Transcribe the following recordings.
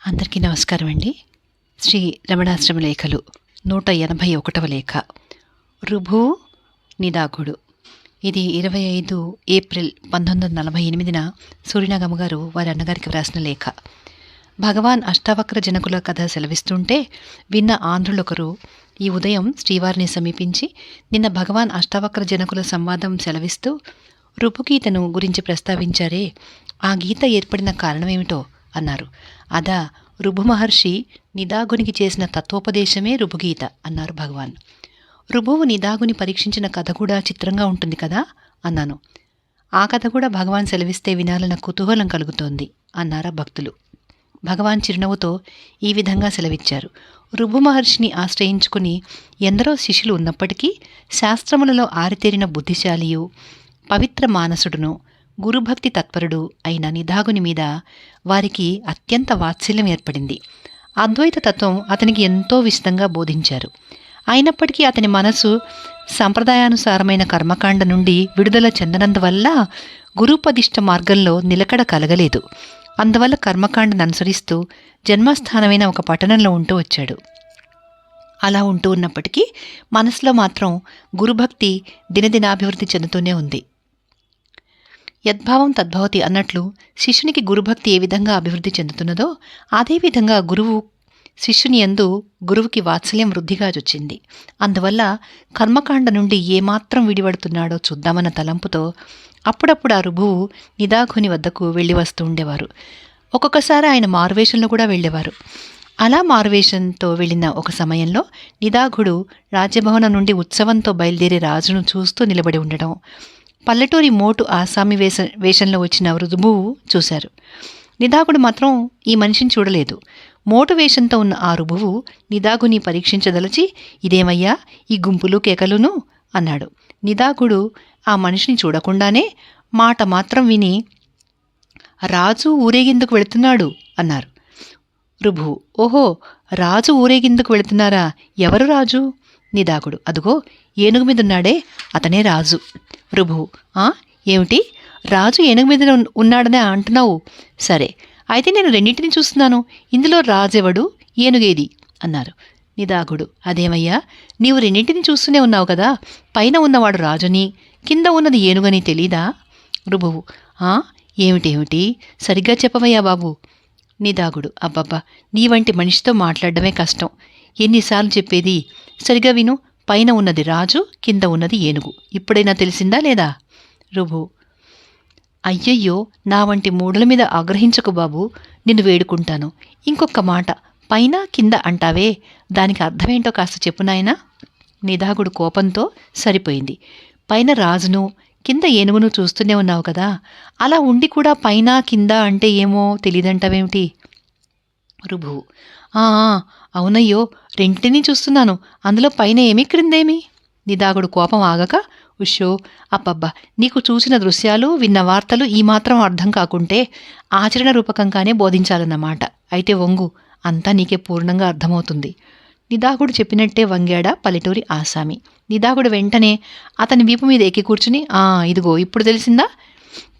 అందరికీ నమస్కారం అండి. శ్రీ రమణాశ్రమ లేఖలు 181వ లేఖ. రుభువు నిదాఘుడు. ఇది 25 ఏప్రిల్ 1948న సూర్యనాగమ్మ గారు వారి అన్నగారికి వ్రాసిన లేఖ. భగవాన్ అష్టావక్ర జనకుల కథ సెలవిస్తుంటే విన్న ఆంధ్రులొకరు ఈ ఉదయం శ్రీవారిని సమీపించి నిన్న భగవాన్ అష్టావక్ర జనకుల సంవాదం సెలవిస్తూ రుపుగీతను గురించి ప్రస్తావించారే, ఆ గీత ఏర్పడిన కారణమేమిటో అన్నారు. అదా, రుభు మహర్షి నిదాగునికి చేసిన తత్వోపదేశమే రుభుగీత అన్నారు భగవాన్. రుభువు నిదాగుని పరీక్షించిన కథ కూడా చిత్రంగా ఉంటుంది కదా అన్నాను. ఆ కథ కూడా భగవాన్ సెలవిస్తే వినాలన్న కుతూహలం కలుగుతోంది అన్నారా భక్తులు. భగవాన్ చిరునవ్వుతో ఈ విధంగా సెలవిచ్చారు. రుభు మహర్షిని ఆశ్రయించుకుని ఎందరో శిష్యులు ఉన్నప్పటికీ శాస్త్రములలో ఆరితేరిన బుద్ధిశాలియు పవిత్ర మానసుడును గురుభక్తి తత్పరుడు అయిన నిదాగుని మీద వారికి అత్యంత వాత్సల్యం ఏర్పడింది. అద్వైత తత్వం అతనికి ఎంతో విశదంగా బోధించారు. అయినప్పటికీ అతని మనసు సంప్రదాయానుసారమైన కర్మకాండ నుండి విడుదల చెందనందువల్ల గురుపదిష్ట మార్గంలో నిలకడ కలగలేదు. అందువల్ల కర్మకాండను అనుసరిస్తూ జన్మస్థానమైన ఒక పట్టణంలో ఉంటూ వచ్చాడు. అలా ఉంటూ ఉన్నప్పటికీ మనసులో మాత్రం గురుభక్తి దినదినాభివృద్ధి చెందుతూనే ఉంది. యద్భావం తద్భవతి అన్నట్లు శిష్యునికి గురుభక్తి ఏ విధంగా అభివృద్ధి చెందుతున్నదో అదేవిధంగా గురువు శిష్యుని యందు గురువుకి వాత్సల్యం వృద్ధిగా వచ్చింది. అందువల్ల కర్మకాండ నుండి ఏమాత్రం విడిపడుతున్నాడో చూద్దామన్న తలంపుతో అప్పుడప్పుడు ఆ రుభువు నిదాఘుని వద్దకు వెళ్ళి వస్తూ ఉండేవారు. ఒక్కొక్కసారి ఆయన మారువేషంలో కూడా వెళ్ళేవారు. అలా మారువేషంతో వెళ్ళిన ఒక సమయంలో నిదాఘుడు రాజ్యభవనం నుండి ఉత్సవంతో బయలుదేరే రాజును చూస్తూ నిలబడి ఉండడం, పల్లెటూరి మోటు ఆసామి వేషంలో వచ్చిన రుభువు చూశారు. నిదాగుడు మాత్రం ఈ మనిషిని చూడలేదు. మోటు వేషంతో ఉన్న ఆ రుభువు నిదాగుని పరీక్షించదలచి, ఇదేమయ్యా ఈ గుంపులు కేకలును అన్నాడు. నిదాగుడు ఆ మనిషిని చూడకుండానే మాట మాత్రం విని, రాజు ఊరేగిందుకు వెళుతున్నాడు అన్నారు. రుభువు, ఓహో, రాజు ఊరేగిందుకు వెళుతున్నారా? ఎవరు రాజు? నిదాగుడు, అదుగో ఏనుగు మీదున్నాడే అతనే రాజు. రుభువు, ఏమిటి, రాజు ఏనుగు మీద ఉన్నాడనే అంటున్నావు? సరే, అయితే నేను రెండింటిని చూస్తున్నాను. ఇందులో రాజెవడు, ఏనుగేది అన్నారు. నిదాగుడు, అదేమయ్యా, నీవు రెండింటిని చూస్తూనే ఉన్నావు కదా, పైన ఉన్నవాడు రాజుని కింద ఉన్నది ఏనుగని తెలీదా? రుభువు, ఏమిటేమిటి, సరిగ్గా చెప్పవయ్యా బాబు. నిదాగుడు, అబ్బబ్బా, నీ వంటి మనిషితో మాట్లాడడమే కష్టం. ఎన్నిసార్లు చెప్పేది? సరిగా విను. పైన ఉన్నది రాజు, కింద ఉన్నది ఏనుగు. ఇప్పుడైనా తెలిసిందా లేదా? రుభువు, అయ్యయ్యో, నా వంటి మూఢల మీద ఆగ్రహించకు బాబు, నిన్ను వేడుకుంటాను. ఇంకొక మాట, పైన కింద అంటావే, దానికి అర్థమేంటో కాస్త చెప్పు నాయనా. నిదాగుడు కోపంతో సరిపోయింది. పైన రాజును కింద ఏనుగును చూస్తూనే ఉన్నావు కదా, అలా ఉండి కూడా పైన కింద అంటే ఏమో తెలియదంటావేమిటి? రుభువు, అవునయ్యో, రెంటిని చూస్తున్నాను, అందులో పైన ఏమి క్రిందేమి? నిదాగుడు కోపం ఆగక, ఉషో, అబ్బబ్బా, నీకు చూసిన దృశ్యాలు విన్న వార్తలు ఈ మాత్రం అర్థం కాకుంటే ఆచరణ రూపకంగానే బోధించాలన్నమాట. అయితే వంగు, అంతా నీకే పూర్ణంగా అర్థమవుతుంది. నిదాగుడు చెప్పినట్టే వంగాడా పల్లెటూరి ఆసామి. నిదాగుడు వెంటనే అతని వీపు మీద ఎక్కి కూర్చుని, ఇదిగో ఇప్పుడు తెలిసిందా,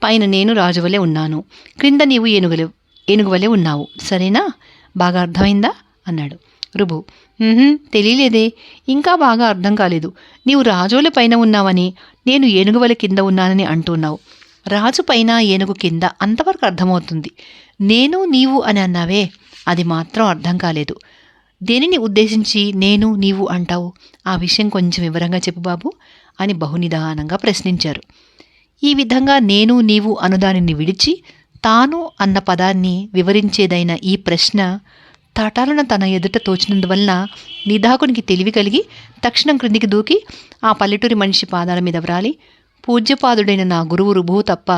పైన నేను రాజువలే ఉన్నాను, క్రింద నీవు ఏనుగువలే ఉన్నావు, సరేనా? బాగా అర్థమైందా అన్నాడు. రుభువు, తెలియలేదే, ఇంకా బాగా అర్థం కాలేదు. నీవు రాజుల పైన ఉన్నావని, నేను ఏనుగువల కింద ఉన్నానని అంటున్నావు. రాజు పైన ఏనుగు కింద అంతవరకు అర్థమవుతుంది. నేను నీవు అని అన్నావే, అది మాత్రం అర్థం కాలేదు. దేనిని ఉద్దేశించి నేను నీవు అంటావు? ఆ విషయం కొంచెం వివరంగా చెప్పు బాబు అని బహునిదానంగా ప్రశ్నించారు. ఈ విధంగా నేను నీవు అనుదానిని విడిచి తాను అన్న పదాన్ని వివరించేదైన ఈ ప్రశ్న తటాలను తన ఎదుట తోచినందువలన నిదాగునికి తెలివి కలిగి తక్షణం క్రిందికి దూకి ఆ పల్లెటూరి మనిషి పాదాల మీద వ్రాలి, పూజ్యపాదుడైన నా గురువు రుభువు తప్ప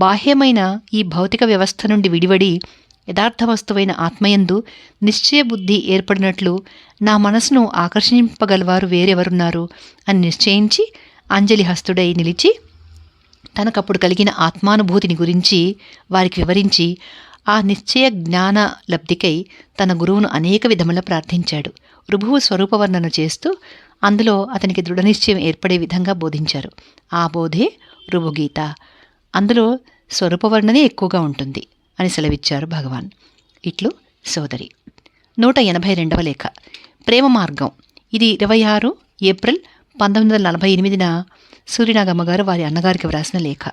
బాహ్యమైన ఈ భౌతిక వ్యవస్థ నుండి విడివడి యథార్థ వస్తువైన ఆత్మయందు నిశ్చయబుద్ధి ఏర్పడినట్లు నా మనసును ఆకర్షింపగలవారు వేరెవరున్నారు అని నిశ్చయించి అంజలిహస్తుడై నిలిచి తనకప్పుడు కలిగిన ఆత్మానుభూతిని గురించి వారికి వివరించి ఆ నిశ్చయ జ్ఞాన లబ్ధికై తన గురువును అనేక విధముల ప్రార్థించాడు. రుభువు స్వరూపవర్ణన చేస్తూ అందులో అతనికి దృఢనిశ్చయం ఏర్పడే విధంగా బోధించారు. ఆ బోధే రుభుగీత. అందులో స్వరూపవర్ణనే ఎక్కువగా ఉంటుంది అని సెలవిచ్చారు భగవాన్. ఇట్లు సోదరి. 182వ లేఖ. ప్రేమ మార్గం. ఇది 26 ఏప్రిల్ 1948 సూర్యనాగమ్మ గారు వారి అన్నగారికి వ్రాసిన లేఖ.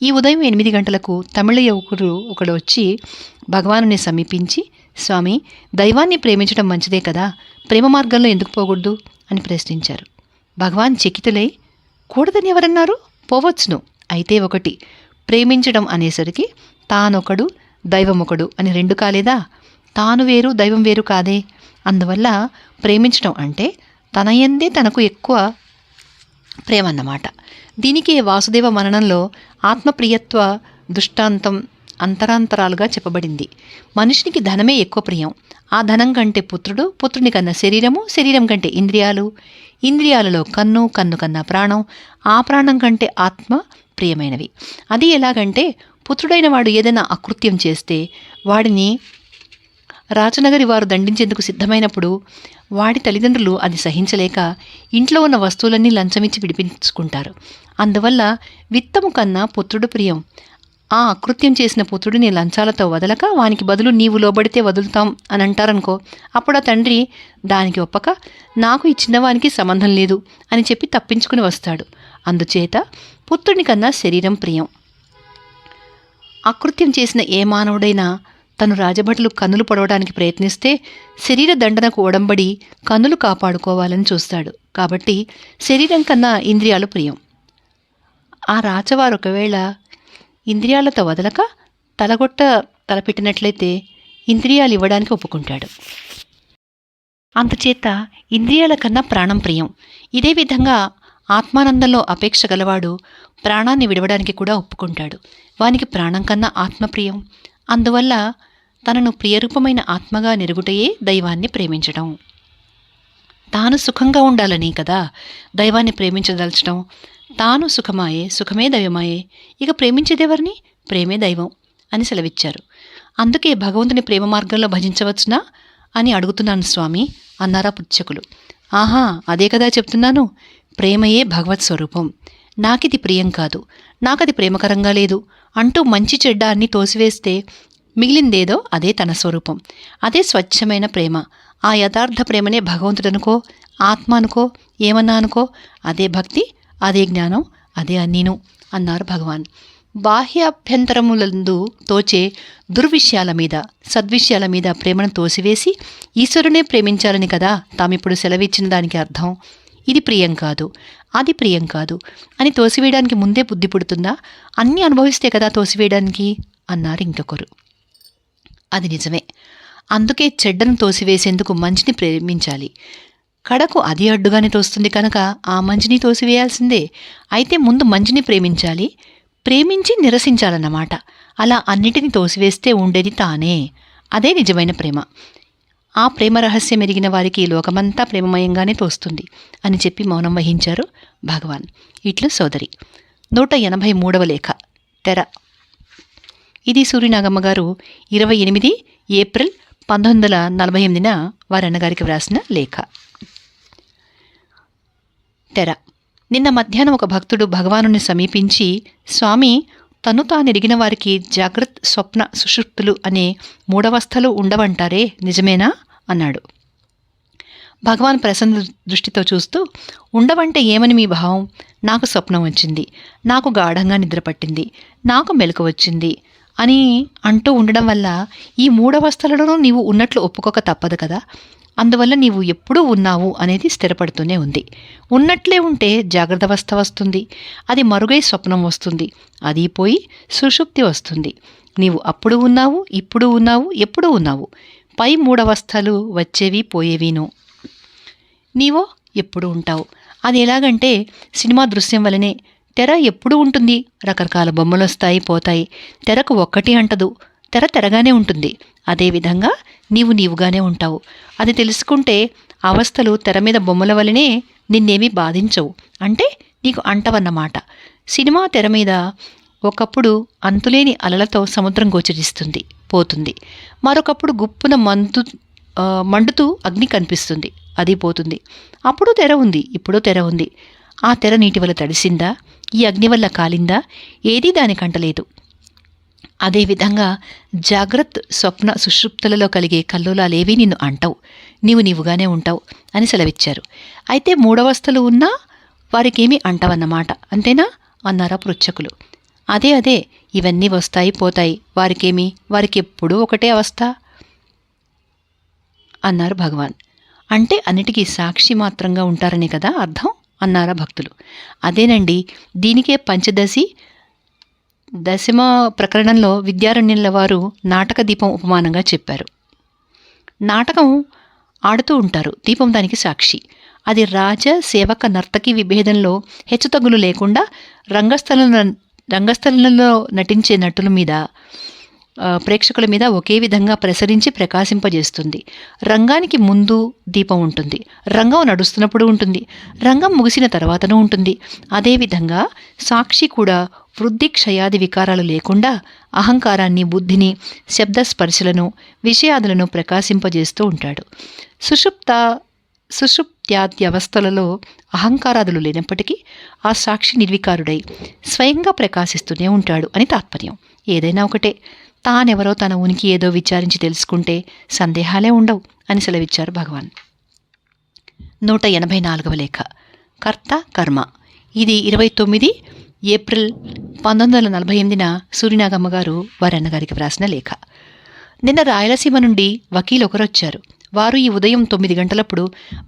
ఈ ఉదయం 8 గంటలకు తమిళ యువకుడు ఒకడు వచ్చి భగవానుని సమీపించి, స్వామి, దైవాన్ని ప్రేమించడం మంచిదే కదా, ప్రేమ మార్గంలో ఎందుకు పోకూడదు అని ప్రశ్నించారు. భగవాన్ చకితులై, కూడదని ఎవరన్నారు? పోవచ్చును. అయితే ఒకటి, ప్రేమించడం అనేసరికి తానొకడు దైవమొకడు అని 2 కాలేదా? తాను వేరు దైవం వేరు కాదే. అందువల్ల ప్రేమించడం అంటే తన యందే తనకు ఎక్కువ ప్రేమ అన్నమాట. దీనికే వాసుదేవ మననంలో ఆత్మప్రియత్వ దృష్టాంతం అంతరాంతరాలుగా చెప్పబడింది. మనిషినికి ధనమే ఎక్కువ ప్రియం. ఆ ధనం కంటే పుత్రుడు, పుత్రుని కన్నా శరీరము, శరీరం కంటే ఇంద్రియాలు, ఇంద్రియాలలో కన్ను, కన్ను కన్నా ప్రాణం, ఆ ప్రాణం కంటే ఆత్మ ప్రియమైనవి. అది ఎలాగంటే, పుత్రుడైన వాడు ఏదైనా అకృత్యం చేస్తే వాడిని రాజనగరి వారు దండించేందుకు సిద్ధమైనప్పుడు వాడి తల్లిదండ్రులు అది సహించలేక ఇంట్లో ఉన్న వస్తువులన్నీ లంచమిచ్చి విడిపించుకుంటారు. అందువల్ల విత్తము కన్నా పుత్రుడు ప్రియం. ఆ అకృత్యం చేసిన పుత్రుడిని లంచాలతో వదలక వానికి బదులు నీవు లోబడితే వదులుతాం అని అంటారనుకో, అప్పుడు ఆ తండ్రి దానికి ఒప్పక నాకు ఈ చిన్నవానికి సంబంధం లేదు అని చెప్పి తప్పించుకుని వస్తాడు. అందుచేత పుత్రుని కన్నా శరీరం ప్రియం. అకృత్యం చేసిన ఏ మానవుడైనా తను రాజభటులు కన్నులు పొడవడానికి ప్రయత్నిస్తే శరీర దండనకు ఒడంబడి కన్నులు కాపాడుకోవాలని చూస్తాడు. కాబట్టి శరీరం కన్నా ఇంద్రియాలు ప్రియం. ఆ రాజవారు ఒకవేళ ఇంద్రియాలతో వదలక తలపెట్టినట్లయితే ఇంద్రియాలు ఇవ్వడానికి ఒప్పుకుంటాడు. అందుచేత ఇంద్రియాల కన్నా ప్రాణం ప్రియం. ఇదే విధంగా ఆత్మానందంలో అపేక్ష గలవాడు ప్రాణాన్ని విడవడానికి కూడా ఒప్పుకుంటాడు. వానికి ప్రాణం కన్నా ఆత్మప్రియం. అందువల్ల తనను ప్రియరూపమైన ఆత్మగా నెరుగుటయే దైవాన్ని ప్రేమించడం. తాను సుఖంగా ఉండాలని కదా దైవాన్ని ప్రేమించదలచడం. తాను సుఖమాయే, సుఖమే దైవమాయే, ఇక ప్రేమించేదెవరిని? ప్రేమే దైవం అని సెలవిచ్చారు. అందుకే భగవంతుని ప్రేమ మార్గంలో భజించవచ్చునా అని అడుగుతున్నాను స్వామి అన్నారా పుచ్చకులు. ఆహా, అదే కదా చెప్తున్నాను. ప్రేమయే భగవత్ స్వరూపం. నాకిది ప్రియం కాదు, నాకది ప్రేమకరంగా లేదు అంటూ మంచి చెడ్డ అన్ని తోసివేస్తే మిగిలిందేదో అదే తన స్వరూపం. అదే స్వచ్ఛమైన ప్రేమ. ఆ యథార్థ ప్రేమనే భగవంతుడనుకో, ఆత్మ అనుకో, ఏమన్నా అనుకో, అదే భక్తి, అదే జ్ఞానం, అదే అన్నీను అన్నారు భగవాన్. బాహ్యాభ్యంతరములందు తోచే దుర్విషయాల మీద, సద్విషయాల మీద ప్రేమను తోసివేసి ఈశ్వరునే ప్రేమించాలని కదా తామిప్పుడు సెలవిచ్చిన దానికి అర్థం. ఇది ప్రియం కాదు, అది ప్రియం కాదు అని తోసివేయడానికి ముందే బుద్ధి పుడుతుందా? అన్నీ అనుభవిస్తే కదా తోసివేయడానికి అన్నారు ఇంకొకరు. అది నిజమే. అందుకే చెడ్డను తోసివేసేందుకు మంచిని ప్రేమించాలి. కడకు అది అడ్డుగానే తోస్తుంది కనుక ఆ మంచిని తోసివేయాల్సిందే. అయితే ముందు మంచిని ప్రేమించాలి, ప్రేమించి నిరసించాలన్నమాట. అలా అన్నిటినీ తోసివేస్తే ఉండేది తానే. అదే నిజమైన ప్రేమ. ఆ ప్రేమ రహస్యం ఎరిగిన వారికి లోకమంతా ప్రేమమయంగానే తోస్తుంది అని చెప్పి మౌనం వహించారు భగవాన్. ఇట్లు సోదరి. 183వ లేఖ. తెర. ఇది సూర్యనాగమ్మ గారు 28 ఏప్రిల్ 1948 వారి అన్నగారికి వ్రాసిన లేఖ. తెర. నిన్న మధ్యాహ్నం ఒక భక్తుడు భగవానుని సమీపించి, స్వామి, తను తానెరిగిన వారికి జాగ్రత్త, స్వప్న, సుషుప్తులు అనే మూడవస్థలు ఉండవంటారే, నిజమేనా అన్నాడు. భగవాన్ ప్రసన్న దృష్టితో చూస్తూ, ఉండవంటే ఏమని మీ భావం? నాకు స్వప్నం వచ్చింది, నాకు గాఢంగా నిద్రపట్టింది, నాకు మెలకు వచ్చింది అని అంటూ ఉండడం వల్ల ఈ మూడవస్థలలోనూ నీవు ఉన్నట్లు ఒప్పుకోక తప్పదు కదా. అందువల్ల నీవు ఎప్పుడూ ఉన్నావు అనేది స్థిరపడుతూనే ఉంది. ఉన్నట్లే ఉంటే జాగ్రత్తావస్థ వస్తుంది, అది మరుగై స్వప్నం వస్తుంది, అది పోయి సుషుప్తి వస్తుంది. నీవు అప్పుడు ఉన్నావు, ఇప్పుడు ఉన్నావు, ఎప్పుడూ ఉన్నావు. పై మూడవస్థలు వచ్చేవి పోయేవిను. నీవో ఎప్పుడు ఉంటావు. అది ఎలాగంటే సినిమా దృశ్యం వలనే. తెర ఎప్పుడూ ఉంటుంది, రకరకాల బొమ్మలు వస్తాయి పోతాయి, తెరకు ఒక్కటి అంటదు, తెర తెరగానే ఉంటుంది. అదేవిధంగా నీవు నీవుగానే ఉంటావు. అది తెలుసుకుంటే అవస్థలు తెర మీద బొమ్మల వలనే నిన్నేమీ బాధించవు, అంటే నీకు అంటవన్నమాట. సినిమా తెర మీద ఒకప్పుడు అంతులేని అలలతో సముద్రం గోచరిస్తుంది, పోతుంది. మరొకప్పుడు గుప్పున మండుతూ అగ్ని కనిపిస్తుంది, అది పోతుంది. అప్పుడు తెర ఉంది, ఇప్పుడు తెర ఉంది. ఆ తెర నీటి వల్ల తడిసిందా, ఈ అగ్ని వల్ల కాలిందా, ఏదీ దానికంటలేదు. అదేవిధంగా జాగ్రత్త స్వప్న సుషుప్తులలో కలిగే కల్లోలాలేవీ నిన్ను అంటవు, నీవుగానే ఉంటావు అని సెలవిచ్చారు. అయితే మూడవస్థలు ఉన్నా వారికేమీ అంటవన్నమాట, అంతేనా అన్నారా పృచ్ఛకులు. అదే ఇవన్నీ వస్తాయి పోతాయి, వారికెప్పుడూ ఒకటే అవస్థ అన్నారు భగవాన్. అంటే అన్నిటికీ సాక్షి మాత్రంగా ఉంటారనే కదా అర్థం అన్నారా భక్తులు. అదేనండి, దీనికే పంచదశి దశమ ప్రకరణంలో విద్యారణ్యుల వారు నాటక దీపం ఉపమానంగా చెప్పారు. నాటకం ఆడుతూ ఉంటారు, దీపం దానికి సాక్షి. అది రాజ సేవక నర్తకి విభేదంలో హెచ్చుతగ్గులు లేకుండా రంగస్థలంలో నటించే నటుల మీద, ప్రేక్షకుల మీద ఒకే విధంగా ప్రసరించి ప్రకాశింపజేస్తుంది. రంగానికి ముందు దీపం ఉంటుంది, రంగం నడుస్తున్నప్పుడు ఉంటుంది, రంగం ముగిసిన తర్వాతనూ ఉంటుంది. అదేవిధంగా సాక్షి కూడా వృద్ధి క్షయాది వికారాలు లేకుండా అహంకారాన్ని, బుద్ధిని, శబ్దస్పర్శలను, విషయాదులను ప్రకాశింపజేస్తూ ఉంటాడు. సుషుప్త్యాద్యవస్థలలో అహంకారాదులు లేనప్పటికీ ఆ సాక్షి నిర్వికారుడై స్వయంగా ప్రకాశిస్తూనే ఉంటాడు అని తాత్పర్యం. ఏదైనా ఒకటే, తానెవరో తన ఉనికి ఏదో విచారించి తెలుసుకుంటే సందేహాలే ఉండవు అని సెలవిచ్చారు భగవాన్. 184వ లేఖ, కర్త కర్మ. ఇది 29 ఏప్రిల్ 1948న సూరినాగమ్మ గారు వారి అన్నగారికి వ్రాసిన లేఖ. నిన్న రాయలసీమ నుండి వకీలు ఒకరొచ్చారు. వారు ఈ ఉదయం 9 గంటలప్పుడు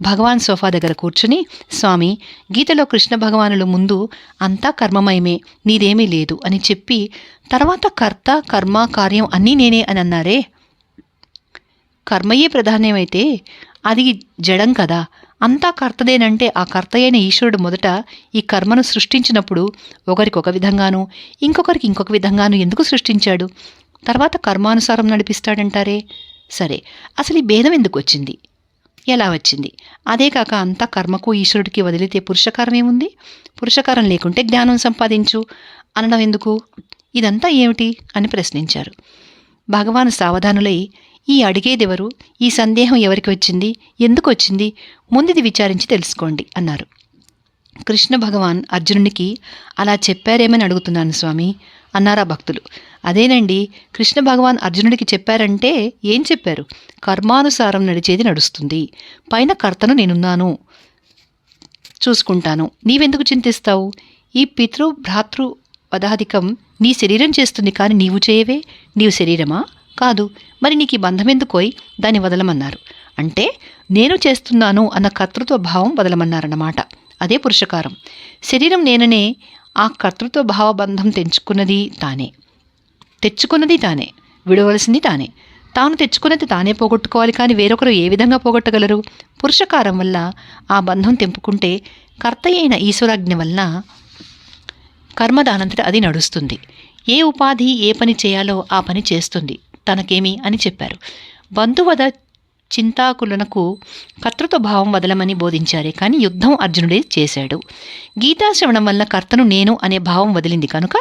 భగవాన్ సోఫా దగ్గర కూర్చుని, స్వామి, గీతలో కృష్ణ భగవానులు ముందు అంతా కర్మమయమే, నీదేమీ లేదు అని చెప్పి తర్వాత కర్త కర్మ కార్యం అన్నీ నేనే అని అన్నారే. కర్మయే ప్రధానమైతే అది జడం కదా, అంతా కర్తదేనంటే ఆ కర్త అయిన ఈశ్వరుడు మొదట ఈ కర్మను సృష్టించినప్పుడు ఒకరికి ఒక విధంగాను ఇంకొకరికి ఇంకొక విధంగాను ఎందుకు సృష్టించాడు? తర్వాత కర్మానుసారం నడిపిస్తాడంటారే. సరే, అసలు ఈ భేదం ఎందుకు వచ్చింది, ఎలా వచ్చింది? అదే కాక అంతా కర్మకు ఈశ్వరుడికి వదిలితే పురుషకారం ఏముంది? పురుషకారం లేకుంటే జ్ఞానం సంపాదించు అనడం ఎందుకు? ఇదంతా ఏమిటి అని ప్రశ్నించారు. భగవాను సావధానులై, ఈ అడిగేదెవరు, ఈ సందేహం ఎవరికి వచ్చింది, ఎందుకు వచ్చింది, ముందుది విచారించి తెలుసుకోండి అన్నారు. కృష్ణ భగవాన్ అర్జునునికి అలా చెప్పారేమని అడుగుతున్నాను స్వామి అన్నారా భక్తులు. అదేనండి, కృష్ణ భగవాన్ అర్జునుడికి చెప్పారంటే ఏం చెప్పారు? కర్మానుసారం నడిచేది నడుస్తుంది, పైన కర్తను నేనున్నాను, చూసుకుంటాను, నీవెందుకు చింతిస్తావు? ఈ భ్రాతృ వదాధికం నీ శరీరం చేస్తుంది, కానీ నీవు చేయవే. నీవు శరీరమా? కాదు. మరి నీకు ఈ బంధం ఎందుకోయ్, దాన్ని వదలమన్నారు. అంటే నేను చేస్తున్నాను అన్న కర్తృత్వ భావం వదలమన్నారన్నమాట. అదే పురుషకారం. శరీరం నేననే ఆ కర్తృత్వ భావబంధం తెచ్చుకున్నది తానే, విడవలసింది తానే. తాను తెచ్చుకున్నది తానే పోగొట్టుకోవాలి, కానీ వేరొకరు ఏ విధంగా పోగొట్టగలరు? పురుషకారం వల్ల ఆ బంధం తెంపుకుంటే కర్త అయిన ఈశ్వరాజ్ఞ వలన కర్మ దానంతట అది నడుస్తుంది. ఏ ఉపాధి ఏ పని చేయాలో ఆ పని చేస్తుంది, తనకేమి అని చెప్పారు. బంధువద చింతాకులకు కర్తృత్వ భావం వదలమని బోధించారే కానీ యుద్ధం అర్జునుడే చేశాడు. గీతాశ్రవణం వల్ల కర్తను నేను అనే భావం వదిలింది కనుక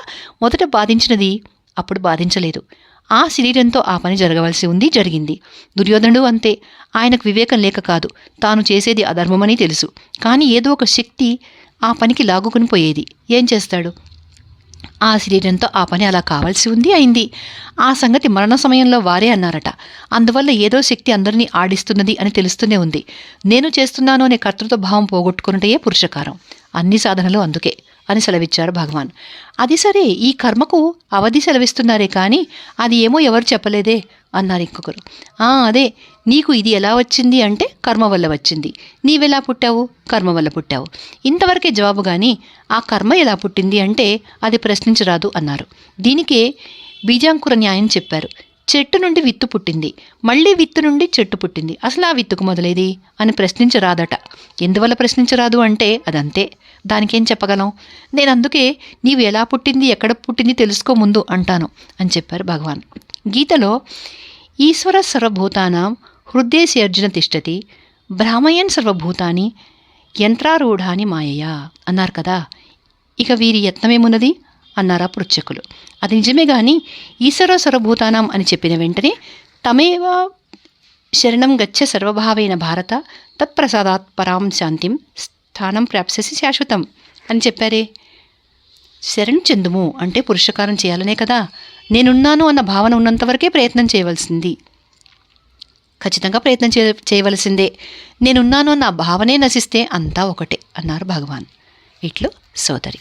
మొదట బాధించినది అప్పుడు బాధించలేదు. ఆ శరీరంతో ఆ పని జరగవలసి ఉంది, జరిగింది. దుర్యోధనుడు అంతే. ఆయనకు వివేకం లేక కాదు, తాను చేసేది అధర్మమని తెలుసు, కానీ ఏదో ఒక శక్తి ఆ పనికి లాగుకుని పోయేది. ఏం చేస్తాడు? ఆ శరీరంతో ఆ పని అలా కావాల్సి ఉంది, అయింది. ఆ సంగతి మరణ సమయంలో వారే అన్నారట. అందువల్ల ఏదో శక్తి అందరినీ ఆడిస్తున్నది అని తెలుస్తూనే ఉంది. నేను చేస్తున్నాను అనే కర్తృత్వ భావం పోగొట్టుకున్నటే పురుషకారం. అన్ని సాధనలు అందుకే అని సెలవిచ్చారు భగవాన్. అది సరే, ఈ కర్మకు అవధి సెలవిస్తున్నారే కానీ అది ఏమో ఎవరు చెప్పలేదే అన్నారు ఇంకొకరు. అదే, నీకు ఇది ఎలా వచ్చింది అంటే కర్మ వల్ల వచ్చింది, నీవెలా పుట్టావు, కర్మ వల్ల పుట్టావు, ఇంతవరకే జవాబు. కానీ ఆ కర్మ ఎలా పుట్టింది అంటే అది ప్రశ్నించరాదు అన్నారు. దీనికే బీజాంకుర న్యాయం చెప్పారు. చెట్టు నుండి విత్తు పుట్టింది, మళ్ళీ విత్తు నుండి చెట్టు పుట్టింది, అసలు ఆ విత్తుకు మొదలేది అని ప్రశ్నించరాదట. ఎందువల్ల ప్రశ్నించరాదు అంటే అదంతే, దానికేం చెప్పగలం? నేను అందుకే నీవు ఎలా పుట్టింది, ఎక్కడ పుట్టింది తెలుసుకో ముందు అంటాను అని చెప్పారు భగవాన్. గీతలో ఈశ్వర సర్వభూతానాం హృదయేసి అర్జున తిష్టతి భ్రామయన్ సర్వభూతాని యంత్రారూఢాని మాయయా అన్నారు కదా. ఇక వీరి యత్నమేమున్నది అన్నారా పృచ్ఛకులు. అది నిజమే గాని ఈశ్వర సర్వభూతానాం అని చెప్పిన వెంటనే తమేవ శరణం గచ్చ సర్వభావేన భారత తత్ప్రసాదాత్ పరాం శాంతిం స్థానం ప్రాప్స్యసి శాశ్వతం అని చెప్పారే. శరణు చెందుము అంటే పురుషకారం చేయాలనే కదా. నేనున్నాను అన్న భావన ఉన్నంతవరకే ప్రయత్నం చేయవలసింది, ఖచ్చితంగా ప్రయత్నం చేయవలసిందే. నేనున్నాను అన్న భావనే నశిస్తే అంతా ఒకటే అన్నారు భగవాన్. ఇట్లు సోదరి.